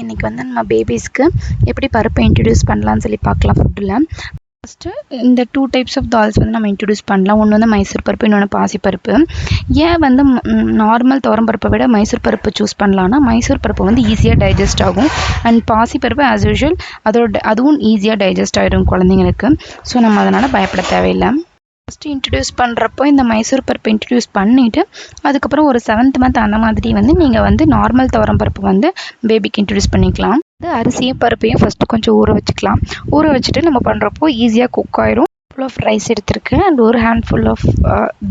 இன்றைக்கி வந்து நம்ம பேபிஸ்க்கு எப்படி பருப்பை இன்ட்ரடியூஸ் பண்ணலான்னு சொல்லி பார்க்கலாம் ஃபுட்டில். ஃபஸ்ட்டு இந்த 2 டைப்ஸ் ஆஃப் தால்ஸ் வந்து நம்ம இன்ட்ரடியூஸ் பண்ணலாம். ஒன்று வந்து மைசூர் பருப்பு, இன்னொன்று பாசிப்பருப்பு. ஏன் வந்து நார்மல் துவரம்பருப்பை விட மைசூர் பருப்பு சூஸ் பண்ணலான்னா, மைசூர் பருப்பு வந்து ஈஸியாக டைஜஸ்ட் ஆகும். அண்ட் பாசிப்பருப்பு ஆஸ் யூஷுவல் அதுவும் ஈஸியாக டைஜஸ்ட் ஆகிடும் குழந்தைங்களுக்கு. ஸோ நம்ம அதனால் பயப்பட தேவையில்லை. ஃபஸ்ட்டு இன்ட்ரடியூஸ் பண்ணுறப்போ இந்த மைசூர் பருப்பை இன்ட்ரடியூஸ் பண்ணிவிட்டு அதுக்கப்புறம் ஒரு 7th மந்த் அந்த மாதிரி வந்து நீங்கள் வந்து நார்மல் துவரம்பருப்பு வந்து பேபிக்கு இன்ட்ரடியூஸ் பண்ணிக்கலாம். அரிசியும் பருப்பையும் ஃபஸ்ட்டு கொஞ்சம் ஊற வச்சுக்கலாம். ஊற வச்சுட்டு நம்ம பண்ணுறப்போ ஈஸியாக குக் ஆயிரும். ஃபுல் ஆஃப் ரைஸ் எடுத்திருக்கேன் அண்ட் ஒரு ஹேண்ட்ஃபுல் ஆஃப்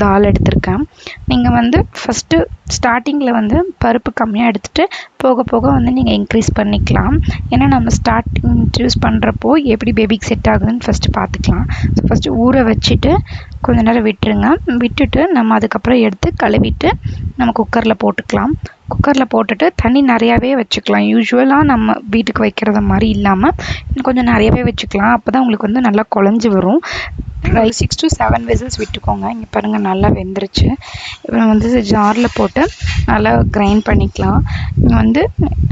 தால் எடுத்திருக்கேன். நீங்கள் வந்து ஃபஸ்ட்டு ஸ்டார்டிங்கில் வந்து பருப்பு கம்மியாக எடுத்துகிட்டு போக போக வந்து நீங்கள் இன்க்ரீஸ் பண்ணிக்கலாம். ஏன்னா நம்ம ஸ்டார்டிங் இன்ட்ரடியூஸ் பண்ணுறப்போ எப்படி பேபிக்கு செட் ஆகுதுன்னு ஃபஸ்ட்டு பார்த்துக்கலாம். ஸோ ஃபஸ்ட்டு ஊற வச்சுட்டு கொஞ்ச நேரம் விட்டுருங்க. விட்டுட்டு நம்ம அதுக்கப்புறம் எடுத்து கழுவிட்டு நம்ம குக்கரில் போட்டுக்கலாம். குக்கரில் போட்டுட்டு தண்ணி நிறையாவே வச்சுக்கலாம். யூஸ்வலாக நம்ம வீட்டுக்கு வைக்கிறத மாதிரி இல்லாமல் இன்னும் கொஞ்சம் நிறையவே வச்சுக்கலாம். அப்போ தான் உங்களுக்கு வந்து நல்லா குழஞ்சி வரும். 6 to 7 விசில்ஸ் விட்டுக்கோங்க. இங்கே பாருங்கள் நல்லா வெந்துருச்சு. இப்போ வந்து ஜாரில் போட்டு நல்லா கிரைண்ட் பண்ணிக்கலாம். நீங்கள் வந்து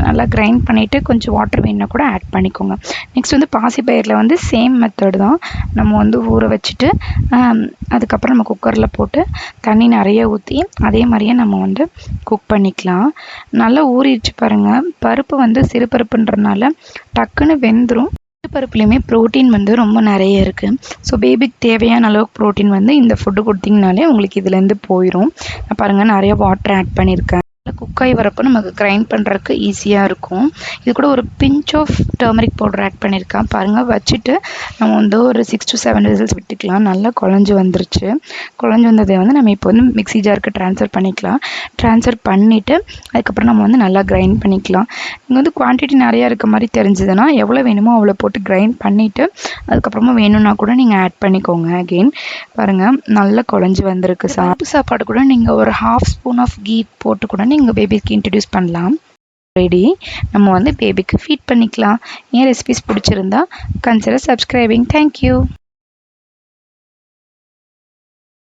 நல்லா கிரைண்ட் பண்ணிவிட்டு கொஞ்சம் வாட்டர் வேணுன்னா கூட ஆட் பண்ணிக்கோங்க. நெக்ஸ்ட் வந்து பாசிப்பயிரில் வந்து சேம் மெத்தட் தான். நம்ம வந்து ஊற வச்சுட்டு அதுக்கப்புறம் நம்ம குக்கரில் போட்டு தண்ணி நிறைய ஊற்றி அதே மாதிரியே நம்ம வந்து குக் பண்ணிக்கலாம். நல்லா ஊறிடுச்சு பாருங்கள். பருப்பு வந்து சிறு பருப்புன்றதுனால டக்குன்னு வெந்துடும். பருப்புலையுமே ப்ரோட்டீன் வந்து ரொம்ப நிறைய இருக்குது. ஸோ பேபிக்கு தேவையான அளவுக்கு ப்ரோட்டீன் வந்து இந்த ஃபுட்டு கொடுத்தீங்கனாலே உங்களுக்கு இதுலேருந்து போயிடும். பாருங்கள் நிறைய வாட்டர் ஆட் பண்ணியிருக்கேன். குக்காய் வரப்போ நமக்கு கிரைண்ட் பண்ணுறதுக்கு ஈஸியாக இருக்கும். இது கூட ஒரு pinch of turmeric powder add பண்ணியிருக்கேன். பாருங்கள் வச்சுட்டு நம்ம வந்து ஒரு 6 to 7 விசில்ஸ் விட்டுக்கலாம். நல்லா குழஞ்சி வந்துருச்சு. குழஞ்சி வந்ததை வந்து நம்ம இப்போ வந்து மிக்ஸி ஜாருக்கு ட்ரான்ஸ்ஃபர் பண்ணிக்கலாம். ட்ரான்ஸ்ஃபர் பண்ணிவிட்டு அதுக்கப்புறம் நம்ம வந்து நல்லா கிரைண்ட் பண்ணிக்கலாம். இங்கே வந்து குவான்டிட்டி நிறையா இருக்க மாதிரி தெரிஞ்சதுன்னா எவ்வளோ வேணுமோ அவ்வளோ போட்டு கிரைண்ட் பண்ணிவிட்டு அதுக்கப்புறமா வேணும்னா கூட நீங்கள் ஆட் பண்ணிக்கோங்க. அகெயின் பாருங்கள் நல்லா குழஞ்சி வந்திருக்கு. சாப்பாடு கூட நீங்கள் ஒரு 1/2 ஸ்பூன் ஆஃப் கீ போட்டு கூட நீங்கள் பேபிக்கு இன்ட்ரடியூஸ் பண்ணலாம். ரெடி, நம்ம வந்து பேபிக்கு ஃபீட் பண்ணிக்கலாம். என் ரெசிபிஸ் பிடிச்சிருந்தா கன்சிடர் சப்ஸ்கிரைபிங். தேங்க்யூ.